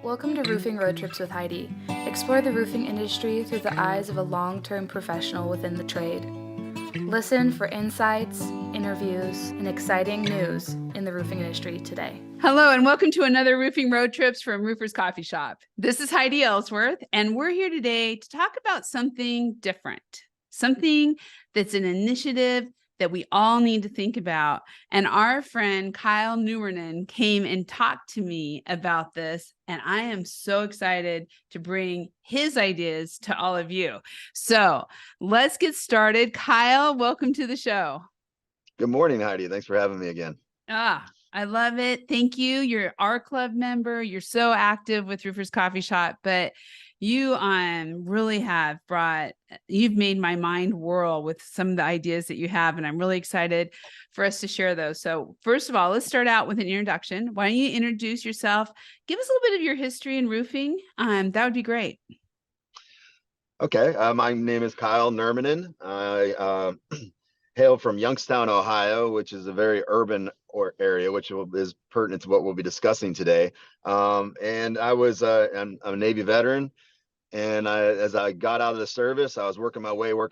Welcome to Roofing Road Trips with Heidi. Explore the roofing industry through the eyes of a long-term professional within the trade. Listen for insights, interviews, and exciting news in the roofing industry today. Hello, and welcome to another Roofing Road Trips from Roofers Coffee Shop. This is Heidi Ellsworth, and we're here today to talk about something different, something that's an initiative that we all need to think about. And our friend Kyle Nurminen came and talked to me about this, and I am so excited to bring his ideas to all of you. So let's get started. Kyle, welcome to the show. Good morning, Heidi. Thanks for having me again. I love it. Thank you. You're our club member. You're so active with Roofers Coffee Shop, but you really have you've made my mind whirl with some of the ideas that you have, and I'm really excited for us to share those. So first of all, let's start out with an introduction. Why don't you introduce yourself? Give us a little bit of your history in roofing. That would be great. Okay. My name is Kyle Nurminen. I hail from Youngstown, Ohio, which is a very urban area, which is pertinent to what we'll be discussing today. And I'm a Navy veteran. And as I got out of the service, I was working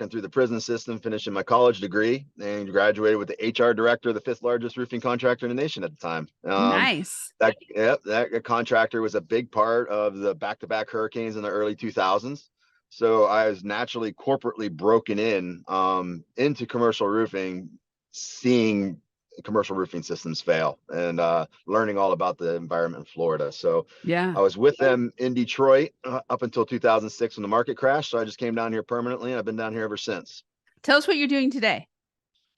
through the prison system, finishing my college degree, and graduated with the HR director of the 5th largest roofing contractor in the nation at the time. Nice. That contractor was a big part of the back-to-back hurricanes in the early 2000s. So I was naturally corporately broken into commercial roofing, seeing commercial roofing systems fail and learning all about the environment in Florida. So yeah, I was with them in Detroit up until 2006 when the market crashed. So I just came down here permanently, and I've been down here ever since. Tell us what you're doing today.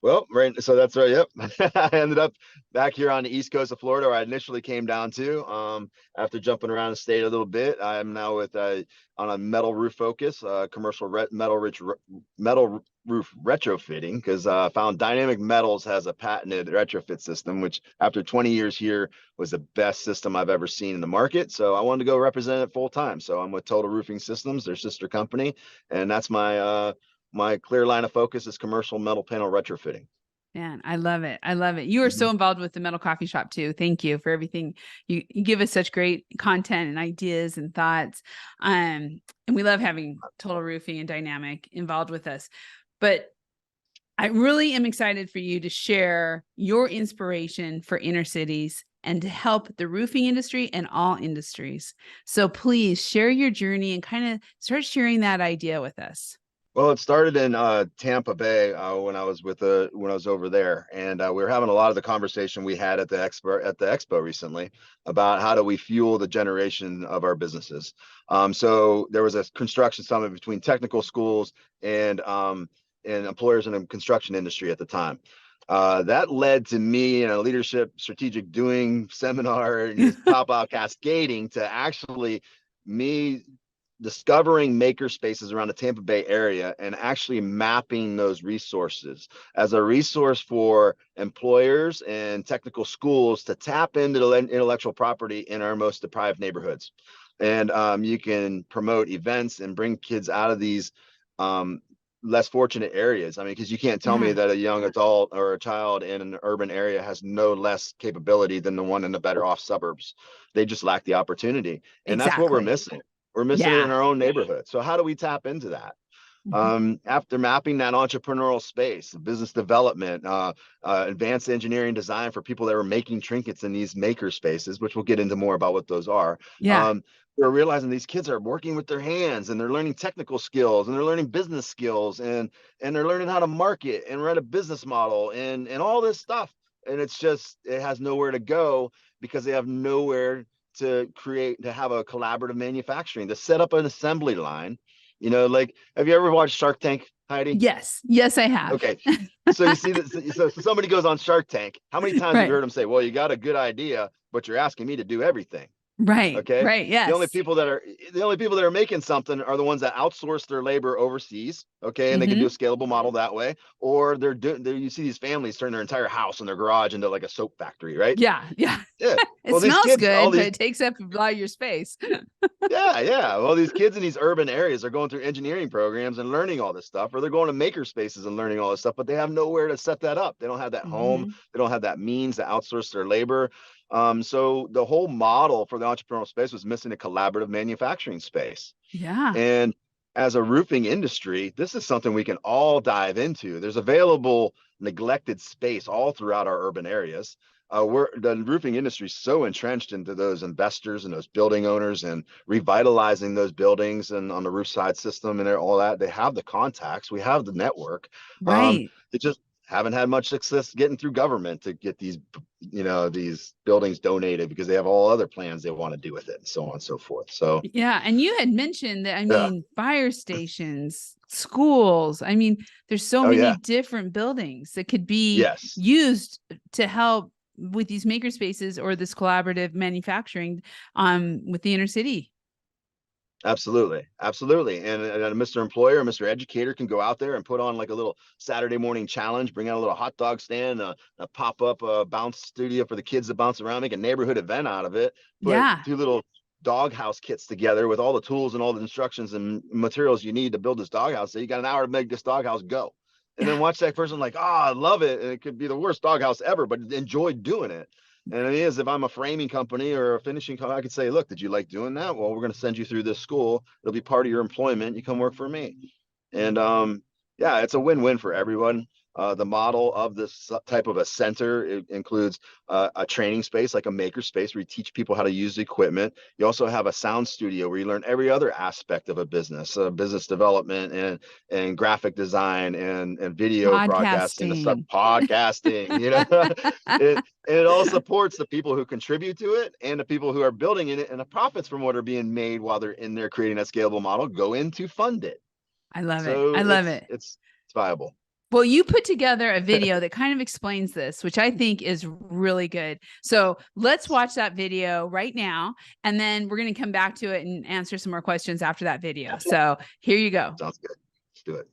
Well, right. So that's right. Yep. I ended up back here on the East Coast of Florida, where I initially came down to. After jumping around the state a little bit, I'm now with on a metal roof focus, commercial metal roof retrofitting, because found Dynamic Metals has a patented retrofit system, which after 20 years here was the best system I've ever seen in the market. So I wanted to go represent it full time. So I'm with Total Roofing Systems, their sister company, and that's my clear line of focus is commercial metal panel retrofitting. Man, I love it. I love it. You are so involved with the metal coffee shop too. Thank you for everything. You give us such great content and ideas and thoughts. And we love having Total Roofing and Dynamic involved with us. But I really am excited for you to share your inspiration for inner cities and to help the roofing industry and all industries. So please share your journey and kind of start sharing that idea with us. Well, it started in Tampa Bay when I was over there, and we were having a lot of the conversation we had at the expo recently about how do we fuel the generation of our businesses. So there was a construction summit between technical schools and employers in the construction industry at the time. That led to me in a leadership strategic doing seminar and top out cascading to actually me discovering maker spaces around the Tampa Bay area and actually mapping those resources as a resource for employers and technical schools to tap into the intellectual property in our most deprived neighborhoods. And you can promote events and bring kids out of these less fortunate areas. I mean, because you can't tell me that a young adult or a child in an urban area has no less capability than the one in the better off suburbs. They just lack the opportunity. And that's what we're missing. We're missing it in our own neighborhood. So how do we tap into that? After mapping that entrepreneurial space, business development, advanced engineering design for people that were making trinkets in these maker spaces, which we'll get into more about what those are. We're realizing these kids are working with their hands, and they're learning technical skills, and they're learning business skills, and they're learning how to market and run a business model and all this stuff. And it has nowhere to go because they have nowhere to have a collaborative manufacturing, to set up an assembly line. Like, have you ever watched Shark Tank, Heidi? Yes, I have. Okay. So you see that, so somebody goes on Shark Tank. How many times have you heard them say, well, you got a good idea, but you're asking me to do everything? Right. Okay. Right. Yes. The only people that are making something are the ones that outsource their labor overseas. Okay. And they can do a scalable model that way. Or you see these families turn their entire house and their garage into like a soap factory, right? Yeah. It smells good, but it takes up a lot of your space. Yeah. Well, these kids in these urban areas are going through engineering programs and learning all this stuff, or they're going to maker spaces and learning all this stuff, but they have nowhere to set that up. They don't have that home. They don't have that means to outsource their labor. So the whole model for the entrepreneurial space was missing a collaborative manufacturing space. Yeah. And as a roofing industry, this is something we can all dive into. There's available neglected space all throughout our urban areas. The roofing industry is so entrenched into those investors and those building owners and revitalizing those buildings and on the roof side system and all that. They have the contacts, we have the network. Right. They just haven't had much success getting through government to get these, these buildings donated because they have all other plans they want to do with it and so on and so forth. So Yeah. And you had mentioned that, I yeah. mean, fire stations, schools, I mean, there's so Oh many yeah. different buildings that could be Yes. used to help with these maker spaces or this collaborative manufacturing with the inner city. Absolutely. Absolutely. And Mr. Employer, Mr. Educator can go out there and put on like a little Saturday morning challenge, bring out a little hot dog stand, a pop-up bounce studio for the kids to bounce around, make a neighborhood event out of it, put Yeah. 2 little doghouse kits together with all the tools and all the instructions and materials you need to build this doghouse. So you got an hour to make this doghouse go. And then watch that person like, I love it. And it could be the worst doghouse ever, but enjoy doing it. And it is, if I'm a framing company or a finishing company, I could say, look, did you like doing that? Well, we're going to send you through this school. It'll be part of your employment. You come work for me. And yeah, it's a win-win for everyone. The model of this type of a center, it includes a training space, like a maker space where you teach people how to use the equipment. You also have a sound studio where you learn every other aspect of a business development and graphic design and video broadcasting, the stuff, podcasting, it all supports the people who contribute to it and the people who are building in it, and the profits from what are being made while they're in there creating that scalable model go in to fund it. I love it. So I love it. It's viable. Well, you put together a video that kind of explains this, which I think is really good. So let's watch that video right now, and then we're going to come back to it and answer some more questions after that video. So here you go. Sounds good. Let's do it.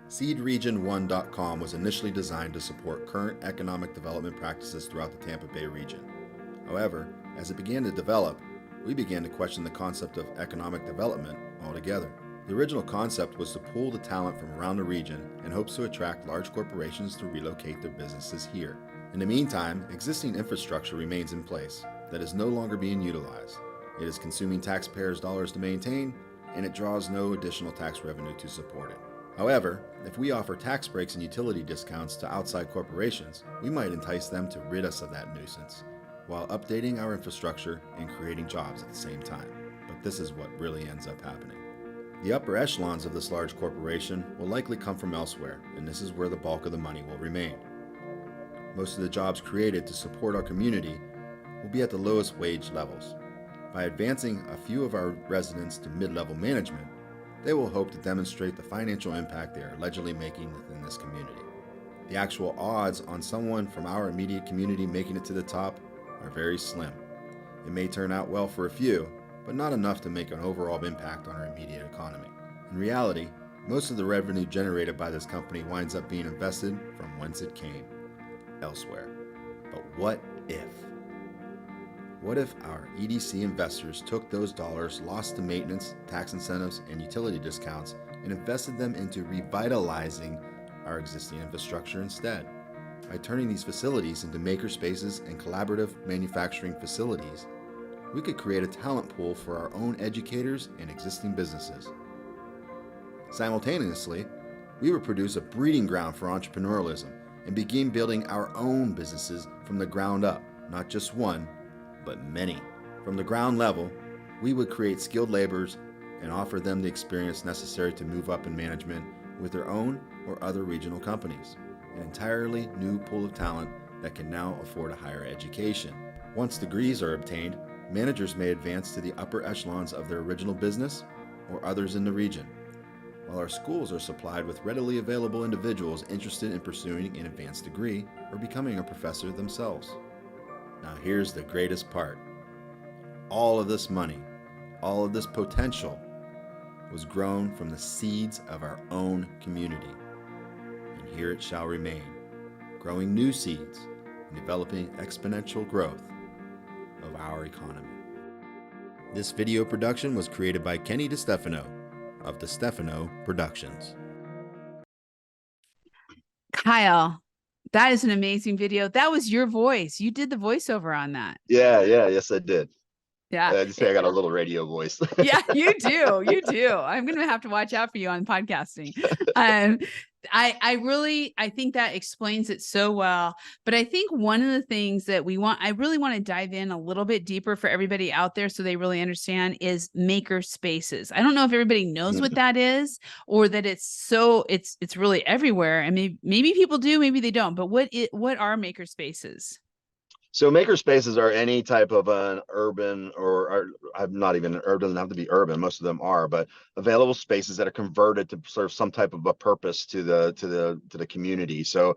SeedRegion1.com was initially designed to support current economic development practices throughout the Tampa Bay region. However, as it began to develop, we began to question the concept of economic development altogether. The original concept was to pool the talent from around the region in hopes to attract large corporations to relocate their businesses here. In the meantime, existing infrastructure remains in place that is no longer being utilized. It is consuming taxpayers' dollars to maintain, and it draws no additional tax revenue to support it. However, if we offer tax breaks and utility discounts to outside corporations, we might entice them to rid us of that nuisance, while updating our infrastructure and creating jobs at the same time. But this is what really ends up happening. The upper echelons of this large corporation will likely come from elsewhere, and this is where the bulk of the money will remain. Most of the jobs created to support our community will be at the lowest wage levels. By advancing a few of our residents to mid-level management, they will hope to demonstrate the financial impact they are allegedly making within this community. The actual odds on someone from our immediate community making it to the top are very slim. It may turn out well for a few, but not enough to make an overall impact on our immediate economy. In reality, most of the revenue generated by this company winds up being invested from whence it came, elsewhere. But what if? What if our EDC investors took those dollars lost to maintenance, tax incentives, and utility discounts and invested them into revitalizing our existing infrastructure instead? By turning these facilities into maker spaces and collaborative manufacturing facilities, we could create a talent pool for our own educators and existing businesses. Simultaneously, we would produce a breeding ground for entrepreneurialism and begin building our own businesses from the ground up, not just one, but many. From the ground level, we would create skilled laborers and offer them the experience necessary to move up in management with their own or other regional companies. An entirely new pool of talent that can now afford a higher education. Once degrees are obtained, managers may advance to the upper echelons of their original business or others in the region, while our schools are supplied with readily available individuals interested in pursuing an advanced degree or becoming a professor themselves. Now here's the greatest part. All of this money, all of this potential was grown from the seeds of our own community. And here it shall remain, growing new seeds and developing exponential growth of our economy. This video production was created by Kenny DeStefano of DeStefano Productions. Kyle, That is an amazing video. That was your voice. You did the voiceover on that. Yeah, yes, I did. Yeah. I just say I got a little radio voice. Yeah, you do. You do. I'm going to have to watch out for you on podcasting. I think that explains it so well. But I think one of the things that I really want to dive in a little bit deeper for everybody out there so they really understand is maker spaces. I don't know if everybody knows what that is, or that it's really everywhere. And maybe people do, maybe they don't. But what are maker spaces? So maker spaces are any type of an urban or not even urban, doesn't have to be urban. Most of them are, but available spaces that are converted to serve some type of a purpose to the community. So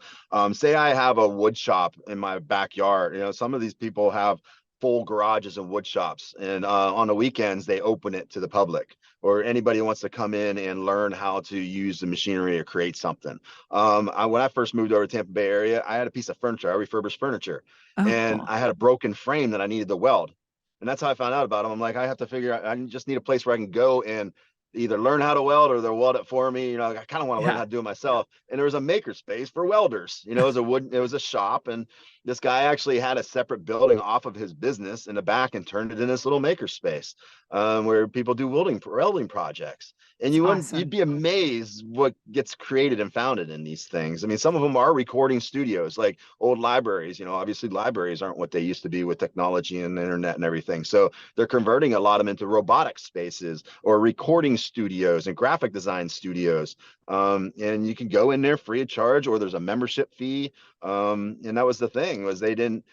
say I have a wood shop in my backyard. Some of these people have full garages and wood shops, and on the weekends they open it to the public, or anybody who wants to come in and learn how to use the machinery or create something. When I first moved over to Tampa Bay area, I had a piece of furniture. I refurbished furniture. Oh, And cool. I had a broken frame that I needed to weld. And that's how I found out about them. I'm like, I have to figure out, I just need a place where I can go and either learn how to weld or they'll weld it for me. I kind of want to learn how to do it myself. And there was a maker space for welders. It was a shop. And this guy actually had a separate building off of his business in the back and turned it into this little maker space where people do welding projects. And you'd be amazed what gets created and founded in these things. I mean, some of them are recording studios, like old libraries. Obviously libraries aren't what they used to be with technology and the internet and everything. So they're converting a lot of them into robotic spaces or recording studios and graphic design studios. And you can go in there free of charge, or there's a membership fee. And that was the thing, was they didn't.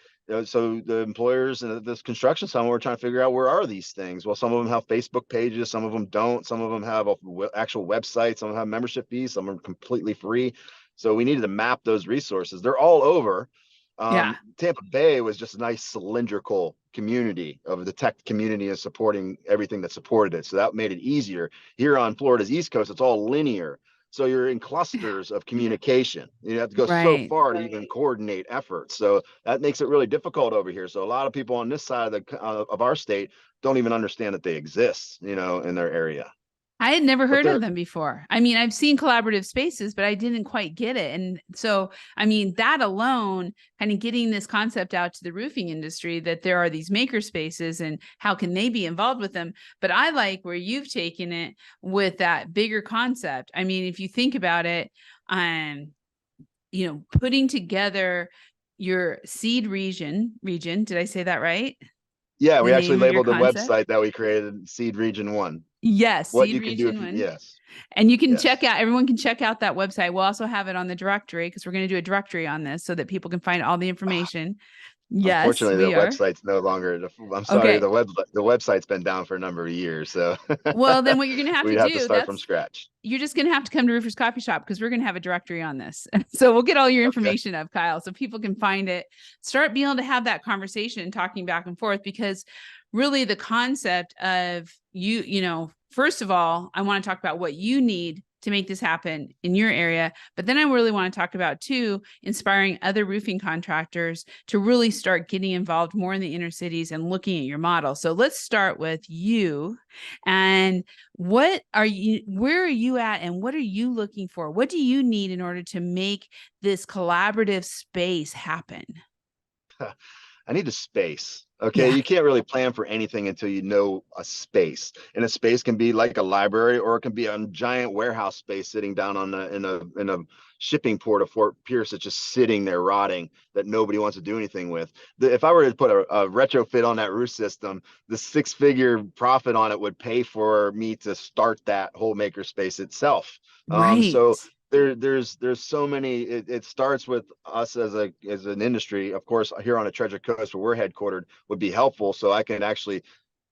So the employers and this construction site were trying to figure out, where are these things? Well, some of them have Facebook pages, some of them don't. Some of them have actual websites, some of them have membership fees, some are completely free. So we needed to map those resources. They're all over. Tampa Bay was just a nice cylindrical community of the tech community and supporting everything that supported it. So that made it easier. Here on Florida's East Coast, it's all linear. So you're in clusters of communication. You have to go so far to even coordinate efforts. So that makes it really difficult over here. So a lot of people on this side of our state don't even understand that they exist, in their area. I had never heard of them before. I mean, I've seen collaborative spaces, but I didn't quite get it. And so, I mean, that alone, kind of getting this concept out to the roofing industry, that there are these maker spaces and how can they be involved with them. But I like where you've taken it with that bigger concept. I mean, if you think about it, putting together your region, did I say that right? Yeah, we actually labeled the website that we created SeedRegion1. Yes, what you can do yes. And you can check out, everyone can check out that website. We'll also have it on the directory, because we're going to do a directory on this so that people can find all the information. Yes, unfortunately, the website's no longer. I'm sorry, the website's been down for a number of years. So well, then what you're going to have to do, have to start from scratch. You're just going to have to come to Roofers Coffee Shop, because we're going to have a directory on this. So we'll get all your information up, Kyle, so people can find it, start being able to have that conversation, talking back and forth, because really the concept of first of all, I want to talk about what you need to make this happen in your area. But then I really want to talk about, too, inspiring other roofing contractors to really start getting involved more in the inner cities and looking at your model. So let's start with you. And where are you at, and what are you looking for? What do you need in order to make this collaborative space happen? I need a space. Okay. You can't really plan for anything until you know a space. And a space can be like a library, or it can be a giant warehouse space sitting down in a shipping port of Fort Pierce that's just sitting there rotting, that nobody wants to do anything with. If I were to put a retrofit on that roof system, the 6-figure profit on it would pay for me to start that whole maker space itself. Right. So there's so many. It starts with us as an industry. Of course, here on the Treasure Coast, where we're headquartered, would be helpful, so I can actually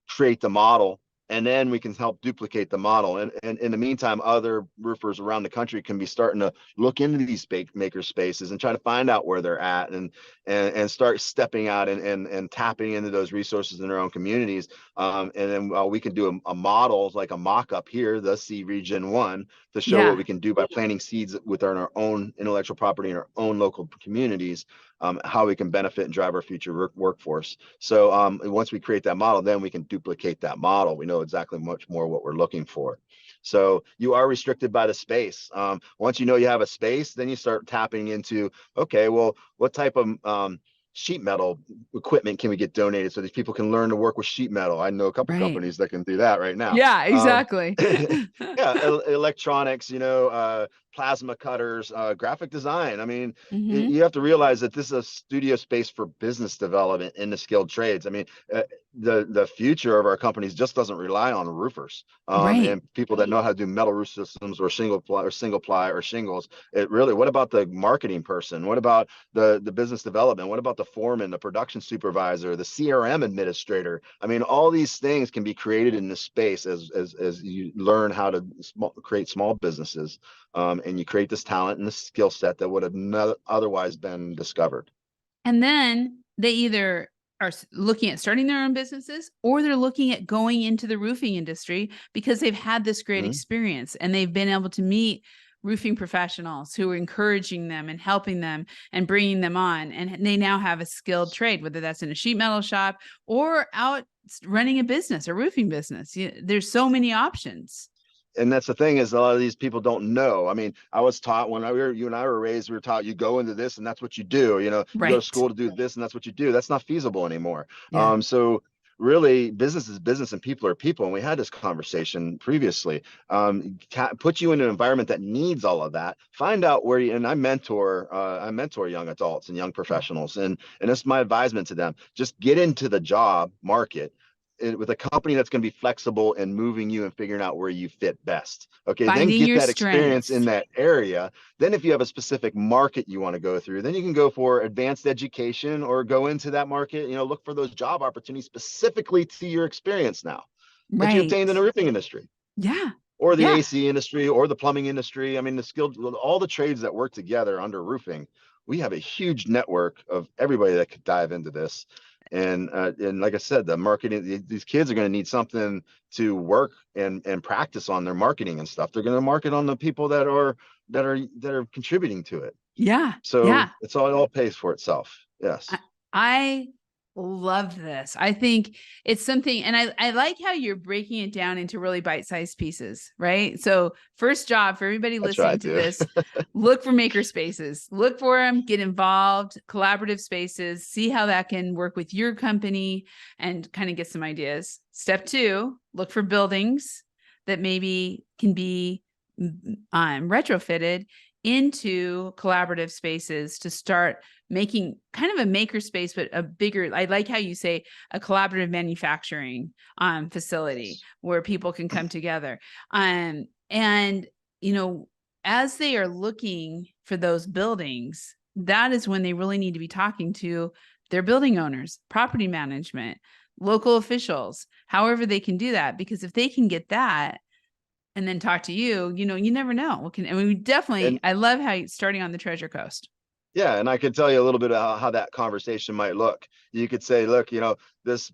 create the model, and then we can help duplicate the model. And in the meantime, other roofers around the country can be starting to look into these maker spaces and try to find out where they're at, and start stepping out and tapping into those resources in their own communities. And then we can do a model, like a mock-up here, the SeedRegion1, to show what we can do by planting seeds within our own intellectual property in our own local communities. how we can benefit and drive our future workforce. So once we create that model, then we can duplicate that model. We know exactly much more what we're looking for. So you are restricted by the space. Once you know you have a space, then you start tapping into, okay, well, what type of sheet metal equipment can we get donated so these people can learn to work with sheet metal? I know a couple Right. companies that can do that right now. Yeah, exactly. Yeah, electronics, plasma cutters, graphic design. I mean, Mhm. you have to realize that this is a studio space for business development in the skilled trades. I mean, the future of our companies just doesn't rely on roofers Right. and people that know how to do metal roof systems or single ply or shingles. It really, what about the marketing person? What about the business development? What about the foreman, the production supervisor, the CRM administrator? I mean, all these things can be created in this space as you learn how to create small businesses, and you create this talent and this skill set that would have not otherwise been discovered. And then they either are looking at starting their own businesses, or they're looking at going into the roofing industry because they've had this great experience and they've been able to meet roofing professionals who are encouraging them and helping them and bringing them on. And they now have a skilled trade, whether that's in a sheet metal shop or out running a business, a roofing business. There's so many options. And that's the thing, is a lot of these people don't know. I mean, I was taught when you and I were raised, we were taught you go into this and that's what you do. You go to Right. school to do this and that's what you do. That's not feasible anymore. Yeah. So really, business is business and people are people. And we had this conversation previously. Put you in an environment that needs all of that. Find out where you, and I mentor young adults and young professionals, and that's my advisement to them. Just get into the job market with a company that's going to be flexible and moving you and figuring out where you fit best. Okay, Finding then get your that experience strengths. in that area. Then if you have a specific market you want to go through, then you can go for advanced education or go into that market, look for those job opportunities specifically to your experience now that you Right. obtained in the roofing industry. Yeah. Or the Yeah. AC industry or the plumbing industry. I mean, all the trades that work together under roofing. We have a huge network of everybody that could dive into this. And like I said, the marketing, these kids are going to need something to work and practice on their marketing and stuff. They're going to market on the people that are contributing to it. Yeah. So Yeah. it all pays for itself. Yes. I love this. I think it's something, and I like how you're breaking it down into really bite-sized pieces, right? So first job for everybody listening to this, look for maker spaces, look for them, get involved, collaborative spaces, see how that can work with your company and kind of get some ideas. Step 2, look for buildings that maybe can be retrofitted into collaborative spaces to start making kind of a maker space, but a bigger, I like how you say a collaborative manufacturing facility where people can come together. And, as they are looking for those buildings, that is when they really need to be talking to their building owners, property management, local officials, however they can do that. Because if they can get that, and then talk to you, you never know. I love how you're starting on the Treasure Coast. Yeah, and I could tell you a little bit about how that conversation might look. You could say, look, this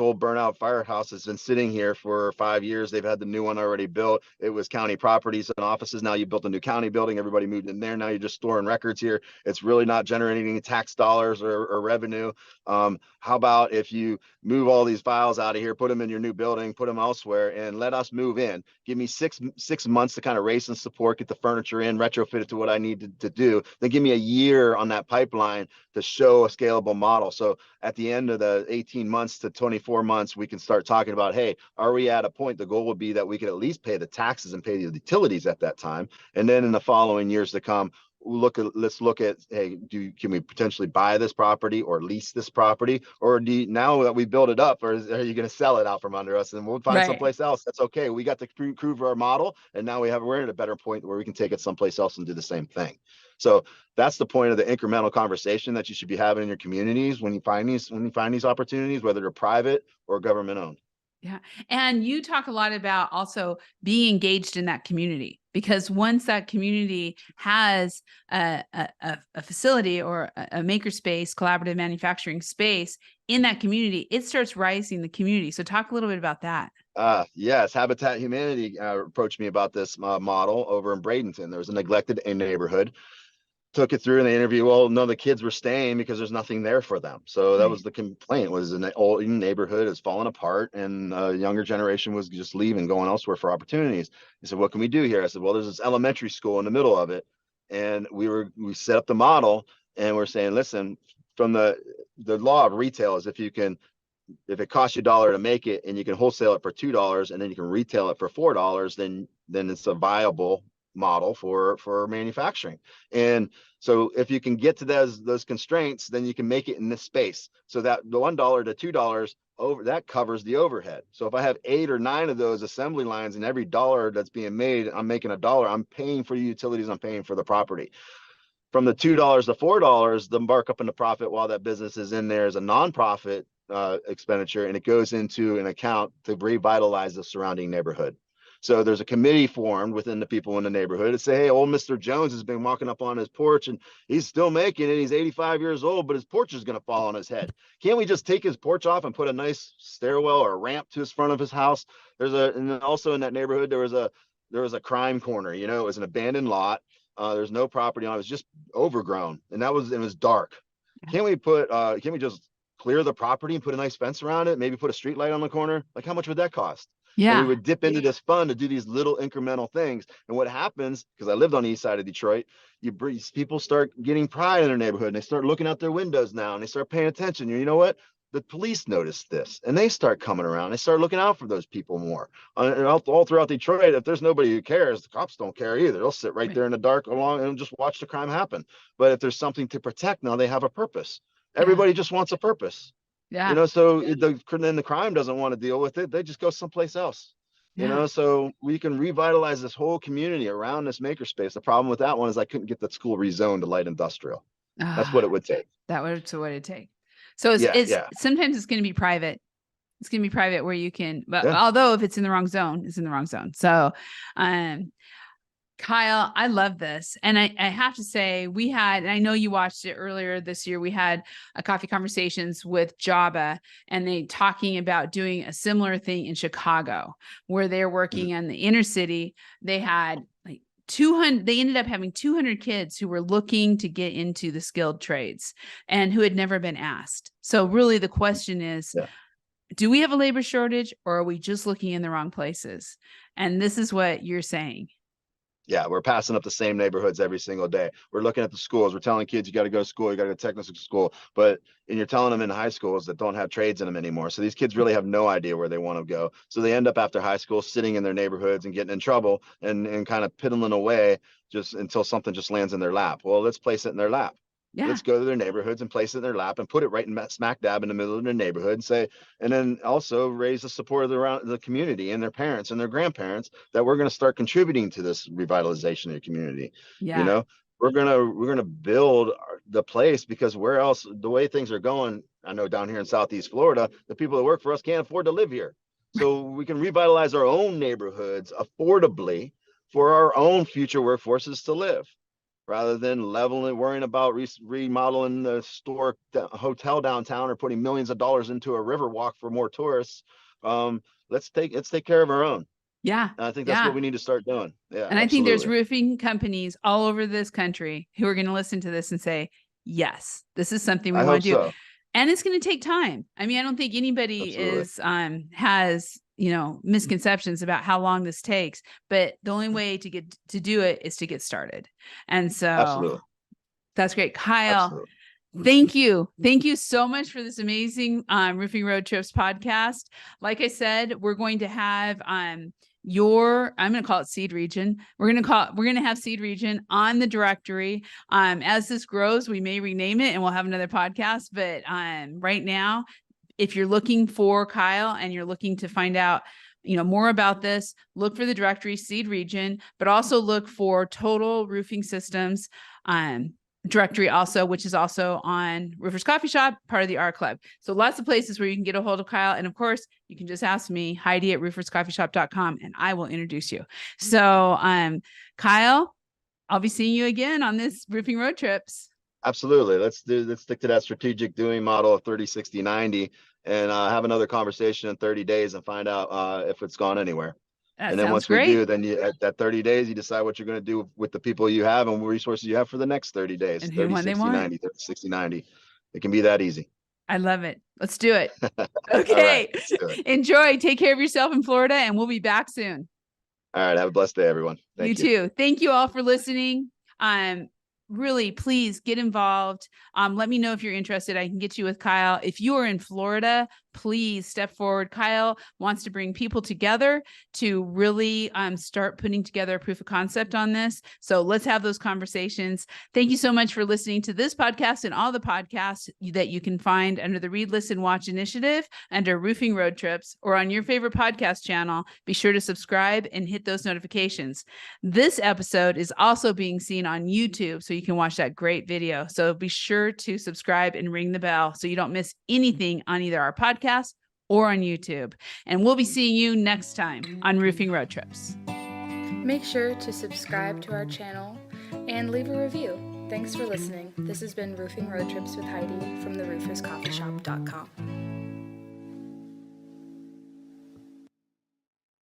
old burnout firehouse has been sitting here for 5 years. They've had the new one already built. It was county properties and offices. Now you built a new county building. Everybody moved in there. Now you're just storing records here. It's really not generating any tax dollars or revenue. How about if you move all these files out of here, put them in your new building, put them elsewhere, and let us move in. Give me six months to kind of raise and support, get the furniture in, retrofit it to what I need to do. Then give me a year on that pipeline to show a scalable model. So at the end of the 18 months to 24 months, we can start talking about, hey, are we at a point? The goal would be that we could at least pay the taxes and pay the utilities at that time. And then in the following years to come, let's look at, hey, can we potentially buy this property or lease this property? Or now that we build it up, or are you going to sell it out from under us and we'll find someplace else? That's okay. We got to prove our model, and now we're at a better point where we can take it someplace else and do the same thing. So that's the point of the incremental conversation that you should be having in your communities when you find these opportunities, whether they're private or government owned. Yeah. And you talk a lot about also being engaged in that community, because once that community has a facility or a makerspace, collaborative manufacturing space in that community, it starts rising the community. So talk a little bit about that. Yes, Habitat Humanity approached me about this model over in Bradenton. There was a neglected neighborhood. took it through in the interview. Well, no, the kids were staying because there's nothing there for them. So that was the complaint, was an old neighborhood is falling apart, and younger generation was just leaving, going elsewhere for opportunities. He said, what can we do here? I said, well, there's this elementary school in the middle of it. And we set up the model, and we're saying, listen, from the law of retail is if it costs you $1 to make it and you can wholesale it for $2 and then you can retail it for $4, then it's a viable model for manufacturing. And so if you can get to those constraints, then you can make it in this space. So that the $1 to $2 over, that covers the overhead. So if I have 8 or 9 of those assembly lines, and every dollar that's being made, I'm making $1, I'm paying for the utilities, I'm paying for the property. From the $2 to $4, the markup in the profit while that business is in there is a nonprofit expenditure, and it goes into an account to revitalize the surrounding neighborhood. So there's a committee formed within the people in the neighborhood to say, hey, old Mr. Jones has been walking up on his porch and he's still making it. He's 85 years old, but his porch is going to fall on his head. Can't we just take his porch off and put a nice stairwell or a ramp to his front of his house? And then also in that neighborhood, there was a crime corner. It was an abandoned lot. There's no property on it. It was just overgrown, and it was dark. Can't we just clear the property and put a nice fence around it? Maybe put a street light on the corner? Like, how much would that cost? Yeah. And we would dip into this fund to do these little incremental things. And what happens, because I lived on the east side of Detroit, people start getting pride in their neighborhood, and they start looking out their windows now, and they start paying attention. You know what? The police notice this, and they start coming around. They start looking out for those people more. And all throughout Detroit, if there's nobody who cares, the cops don't care either. They'll sit right there in the dark along and just watch the crime happen. But if there's something to protect, now they have a purpose. Everybody just wants a purpose. Yeah. So then the crime doesn't want to deal with it. They just go someplace else. So we can revitalize this whole community around this makerspace. The problem with that one is I couldn't get that school rezoned to light industrial. That's what it would take. That's what it'd take. So it's sometimes it's going to be private. It's going to be private where you can, but although if it's in the wrong zone, it's in the wrong zone. So, Kyle, I love this. And I have to say and I know you watched it earlier this year, we had a coffee conversations with Java, and they talking about doing a similar thing in Chicago, where they're working in the inner city. They had like 200, they ended up having 200 kids who were looking to get into the skilled trades and who had never been asked. So really the question is, do we have a labor shortage, or are we just looking in the wrong places? And this is what you're saying. Yeah, we're passing up the same neighborhoods every single day. We're looking at the schools. We're telling kids, you got to go to school, you got to go to technical school. And you're telling them in high schools that don't have trades in them anymore. So these kids really have no idea where they want to go. So they end up after high school sitting in their neighborhoods and getting in trouble and kind of piddling away just until something just lands in their lap. Well, let's place it in their lap. Yeah. Let's go to their neighborhoods and place it in their lap and put it right in smack dab in the middle of their neighborhood and say, and then also raise the support of the community and their parents and their grandparents that we're going to start contributing to this revitalization of the community. Yeah. We're going to build the place, because where else, the way things are going, I know down here in Southeast Florida, the people that work for us can't afford to live here. So we can revitalize our own neighborhoods affordably for our own future workforces to live, rather than worrying about remodeling the hotel downtown or putting millions of dollars into a river walk for more tourists. Let's take care of our own. Yeah. And I think that's what we need to start doing. Yeah. And I think there's roofing companies all over this country who are going to listen to this and say, yes, this is something we want to do. So. And it's going to take time. I mean, I don't think anybody has misconceptions about how long this takes, but the only way to get to do it is to get started. And so that's great. Kyle, thank you. Thank you so much for this amazing Roofing Road Trips podcast. Like I said, we're going to have I'm going to call it Seed Region. We're going to have Seed Region on the directory. As this grows, we may rename it and we'll have another podcast, but right now, if you're looking for Kyle and you're looking to find out, more about this, look for the directory Seed Region, but also look for Total Roofing Systems directory also, which is also on Roofers Coffee Shop, part of the R Club. So lots of places where you can get a hold of Kyle. And of course, you can just ask me, Heidi at RoofersCoffeeShop.com, and I will introduce you. So Kyle, I'll be seeing you again on this Roofing Road Trips. Absolutely. Let's stick to that strategic doing model of 30, 60, 90 and have another conversation in 30 days and find out if it's gone anywhere. That And then sounds once great. we do, then you, at that 30 days, you decide what you're going to do with the people you have and what resources you have for the next 30 days, And 30, who they 60, want. 90, 30, 60, 90. It can be that easy. I love it. Let's do it. All Okay. right, let's do it. Enjoy. Take care of yourself in Florida, and we'll be back soon. All right. Have a blessed day, everyone. Thank you. Too. Thank you all for listening. Really, please get involved. Let me know if you're interested. I can get you with Kyle. If you are in Florida, please step forward. Kyle wants to bring people together to really start putting together a proof of concept on this. So let's have those conversations. Thank you so much for listening to this podcast and all the podcasts that you can find under the Read, Listen, Watch initiative under Roofing Road Trips or on your favorite podcast channel. Be sure to subscribe and hit those notifications. This episode is also being seen on YouTube, so you can watch that great video. So be sure to subscribe and ring the bell so you don't miss anything on either our podcast or on YouTube. And we'll be seeing you next time on Roofing Road Trips. Make sure to subscribe to our channel and leave a review. Thanks for listening. This has been Roofing Road Trips with Heidi from the RoofersCoffeeShop.com.